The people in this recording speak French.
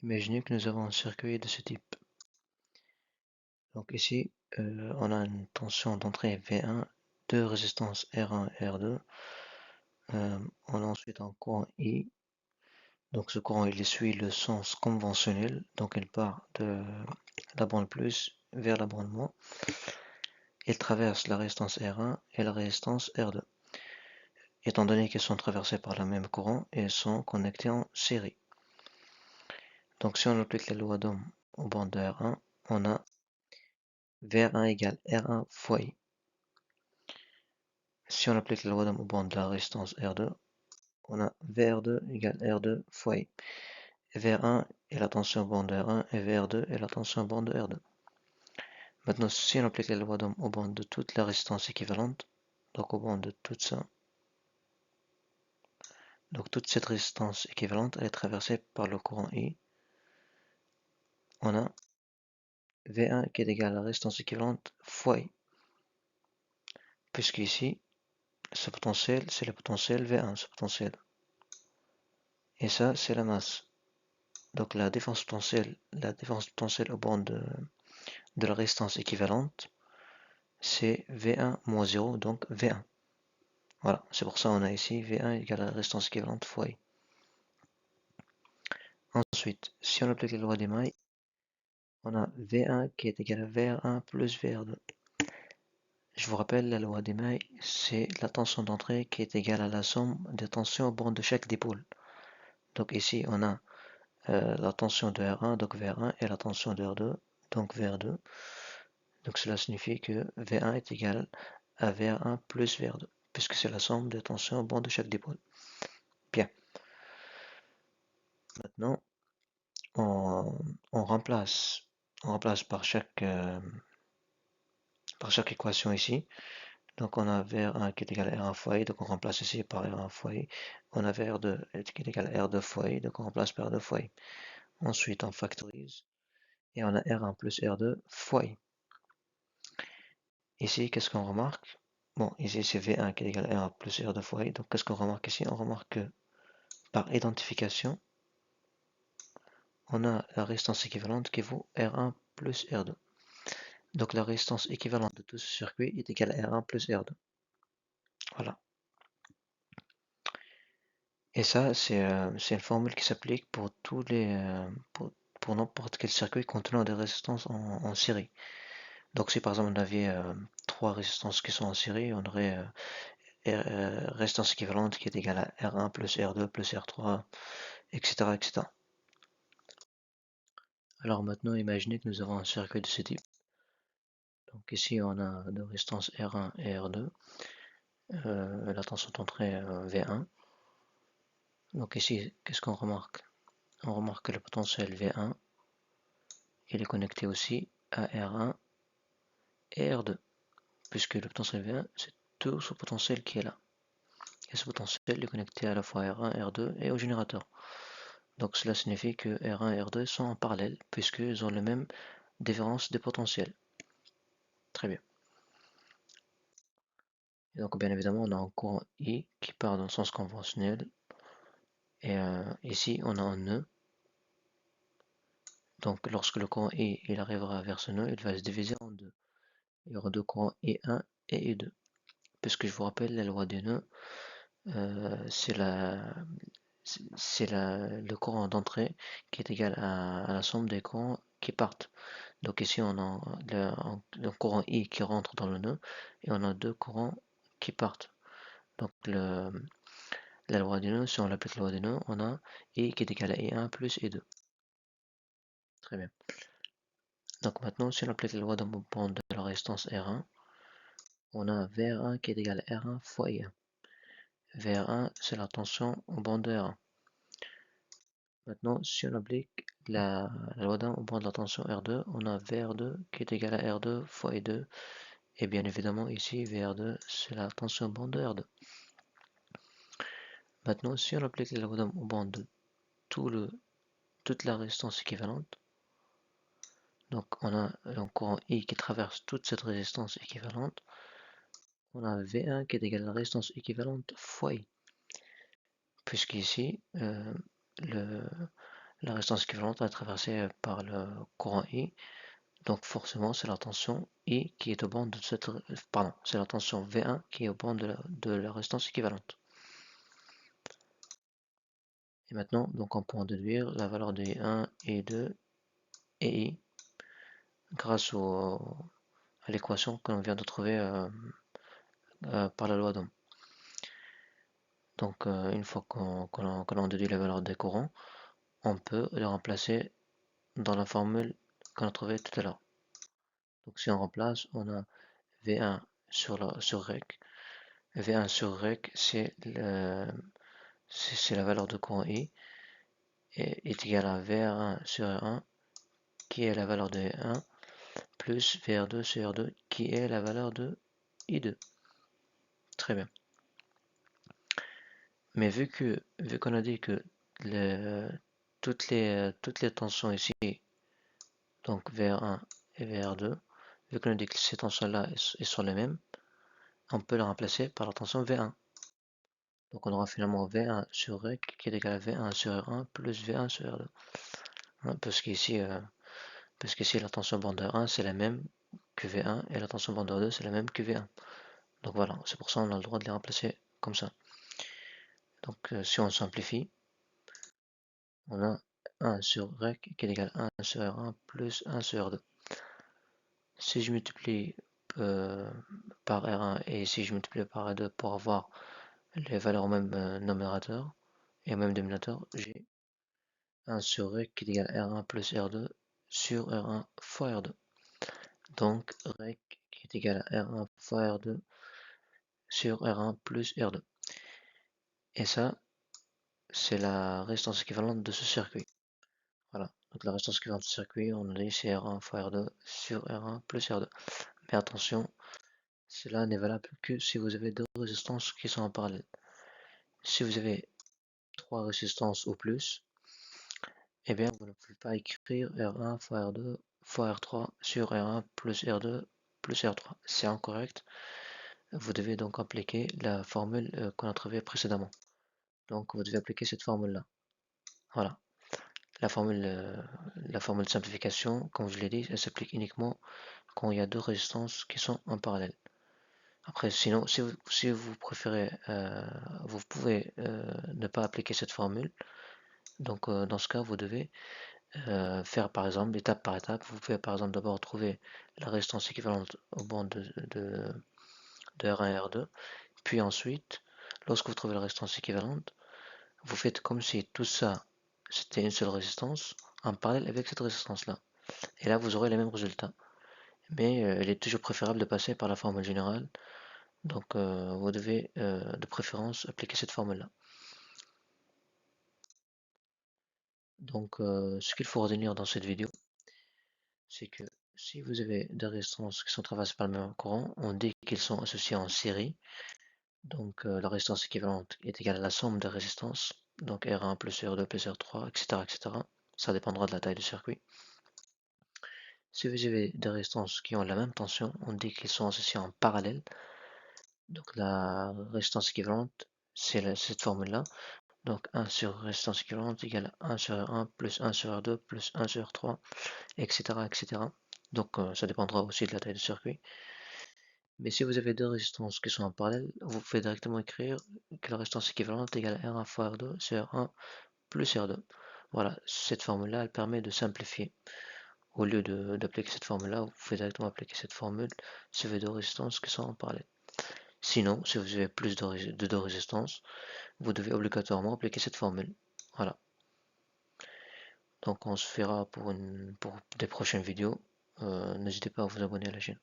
Imaginez que nous avons un circuit de ce type. Donc ici, on a une tension d'entrée V1, deux résistances R1 et R2. On a ensuite un courant I. Donc ce courant il suit le sens conventionnel, donc il part de la bande plus vers la bande moins. Il traverse la résistance R1 et la résistance R2. Étant donné qu'elles sont traversées par le même courant, elles sont connectées en série. Donc si on applique la loi d'Ohm aux bandes de R1, on a VR1 égale R1 fois I. Si on applique la loi d'Ohm aux bandes de la résistance R2, on a VR2 égale R2 fois I. VR1 est la tension aux bandes de R1 et VR2 est la tension aux bandes de R2. Maintenant, si on applique la loi d'Ohm aux bandes de toute la résistance équivalente, donc aux bandes de tout ça, donc toute cette résistance équivalente, elle est traversée par le courant I. On a V1 qui est égal à la résistance équivalente fois I. Puisque ici, ce potentiel, c'est le potentiel V1, ce potentiel. Et ça, c'est la masse. Donc la différence potentielle aux bandes de la résistance équivalente, c'est V1 moins 0, donc V1. Voilà, c'est pour ça qu'on a ici V1 égale à la résistance équivalente fois I. Ensuite, si on applique la loi des mailles, on a V1 qui est égal à VR1 plus VR2. Je vous rappelle, la loi des mailles, c'est la tension d'entrée qui est égale à la somme des tensions aux bandes de chaque dipôle. Donc ici, on a la tension de R1, donc VR1, et la tension de R2, donc VR2. Donc cela signifie que V1 est égal à VR1 plus VR2, puisque c'est la somme des tensions aux bandes de chaque dipôle. Bien. Maintenant, on remplace par chaque équation ici. Donc on a VR1 qui est égal à R1 fois I, donc on remplace ici par R1 fois I. On a VR2 qui est égal à R2 fois I, donc on remplace par R2 fois I. Ensuite on factorise et on a R1 plus R2 fois I. Ici, qu'est-ce qu'on remarque? Bon, ici c'est V1 qui est égal à R1 plus R2 fois I, donc qu'est-ce qu'on remarque ici? On remarque que par identification, on a la résistance équivalente qui vaut R1 plus R2. Donc la résistance équivalente de tout ce circuit est égale à R1 plus R2. Voilà. Et ça, c'est une formule qui s'applique pour pour n'importe quel circuit contenant des résistances en série. Donc si par exemple on avait trois résistances qui sont en série, on aurait résistance équivalente qui est égale à R1 plus R2 plus R3, etc., etc. Alors maintenant, imaginez que nous avons un circuit de ce type. Donc ici, on a deux résistances R1 et R2, la tension d'entrée V1. Donc ici, qu'est-ce qu'on remarque? On remarque que le potentiel V1, il est connecté aussi à R1 et R2, puisque le potentiel V1, c'est tout ce potentiel qui est là. Et ce potentiel est connecté à la fois à R1, R2 et au générateur. Donc cela signifie que R1 et R2 sont en parallèle, puisqu'ils ont la même différence de potentiel. Très bien. Et donc bien évidemment, on a un courant I qui part dans le sens conventionnel. Et ici, on a un nœud. Donc lorsque le courant I il arrivera vers ce nœud, il va se diviser en deux. Il y aura deux courants I1 et I2. Puisque je vous rappelle, la loi des nœuds, c'est le courant d'entrée qui est égal à la somme des courants qui partent. Donc ici, on a le courant I qui rentre dans le nœud et on a deux courants qui partent. Donc la loi des nœuds, si on applique la loi des nœuds, on a I qui est égal à I1 plus I2. Très bien. Donc maintenant, si on applique la loi d'un mouvement de la résistance R1, on a VR1 qui est égal à R1 fois I1. VR1, c'est la tension au bord de R1. Maintenant, si on applique la loi d'un au bord de la tension R2, on a VR2 qui est égal à R2 fois I2. Et bien évidemment, ici, VR2, c'est la tension au bord de R2. Maintenant, si on applique la loi d'un au bord de toute la résistance équivalente, donc on a un courant I qui traverse toute cette résistance équivalente, on a V1 qui est égal à la résistance équivalente fois I. Puisqu'ici, la résistance équivalente est traversée par le courant I. Donc forcément, c'est la tension I qui est au bord de cette... Pardon, c'est la tension V1 qui est au bord de la résistance équivalente. Et maintenant, donc on peut en déduire la valeur de I1, I2 et I grâce à l'équation que l'on vient de trouver par la loi d'Ohm. Donc une fois que l'on déduit la valeur des courants, on peut les remplacer dans la formule qu'on a trouvée tout à l'heure. Donc si on remplace, on a V1 sur REC. V1 sur REC, c'est la valeur de courant I, et est égal à VR1 sur R1, qui est la valeur de I1, plus VR2 sur R2, qui est la valeur de I2. Très bien. Mais vu qu'on a dit que toutes les tensions ici, donc VR1 et VR2, vu qu'on a dit que ces tensions-là sont les mêmes, on peut les remplacer par la tension V1. Donc on aura finalement V1 sur REC qui est égal à V1 sur R1 plus V1 sur R2. Hein, parce qu'ici la tension bande 1 c'est la même que V1 et la tension bande 2 c'est la même que V1. Donc voilà, c'est pour ça qu'on a le droit de les remplacer comme ça. Donc si on simplifie, on a 1 sur REC qui est égal à 1 sur R1 plus 1 sur R2. Si je multiplie par R1 et si je multiplie par R2 pour avoir les valeurs au même numérateur et au même dénominateur, j'ai 1 sur REC qui est égal à R1 plus R2 sur R1 fois R2. Donc REC qui est égal à R1 fois R2 sur R1 plus R2. Et ça, c'est la résistance équivalente de ce circuit. Voilà, donc la résistance équivalente de ce circuit, on a dit c'est R1 fois R2 sur R1 plus R2. Mais attention, cela n'est valable que si vous avez deux résistances qui sont en parallèle. Si vous avez trois résistances ou plus, eh bien vous ne pouvez pas écrire R1 fois R2 fois R3 sur R1 plus R2 plus R3. C'est incorrect. Vous devez donc appliquer la formule qu'on a trouvée précédemment. Donc vous devez appliquer cette formule-là. Voilà. La formule de simplification, comme je l'ai dit, elle s'applique uniquement quand il y a deux résistances qui sont en parallèle. Après, sinon, si vous préférez, vous pouvez ne pas appliquer cette formule. Donc, dans ce cas, vous devez faire par exemple étape par étape. Vous pouvez par exemple d'abord trouver la résistance équivalente au bande de R1 et R2. Puis ensuite, lorsque vous trouvez la résistance équivalente, vous faites comme si tout ça c'était une seule résistance en parallèle avec cette résistance-là. Et là, vous aurez les mêmes résultats. Mais il est toujours préférable de passer par la formule générale. Donc, vous devez de préférence appliquer cette formule-là. Donc, ce qu'il faut retenir dans cette vidéo, c'est que si vous avez des résistances qui sont traversées par le même courant, on dit qu'ils sont associés en série. Donc, la résistance équivalente est égale à la somme des résistances. Donc, R1 plus R2 plus R3, etc., etc. Ça dépendra de la taille du circuit. Si vous avez des résistances qui ont la même tension, on dit qu'ils sont associés en parallèle. Donc la résistance équivalente, c'est cette formule-là. Donc 1 sur résistance équivalente égale 1 sur R1 plus 1 sur R2 plus 1 sur R3, etc. etc. Donc ça dépendra aussi de la taille du circuit. Mais si vous avez deux résistances qui sont en parallèle, vous pouvez directement écrire que la résistance équivalente égale R1 fois R2 sur R1 plus R2. Voilà, cette formule-là, elle permet de simplifier. Au lieu d'appliquer cette formule-là, vous pouvez directement appliquer cette formule si vous avez deux résistances qui sont en parallèle. Sinon, si vous avez plus de deux résistances, vous devez obligatoirement appliquer cette formule. Voilà. Donc on se verra pour des prochaines vidéos. N'hésitez pas à vous abonner à la chaîne.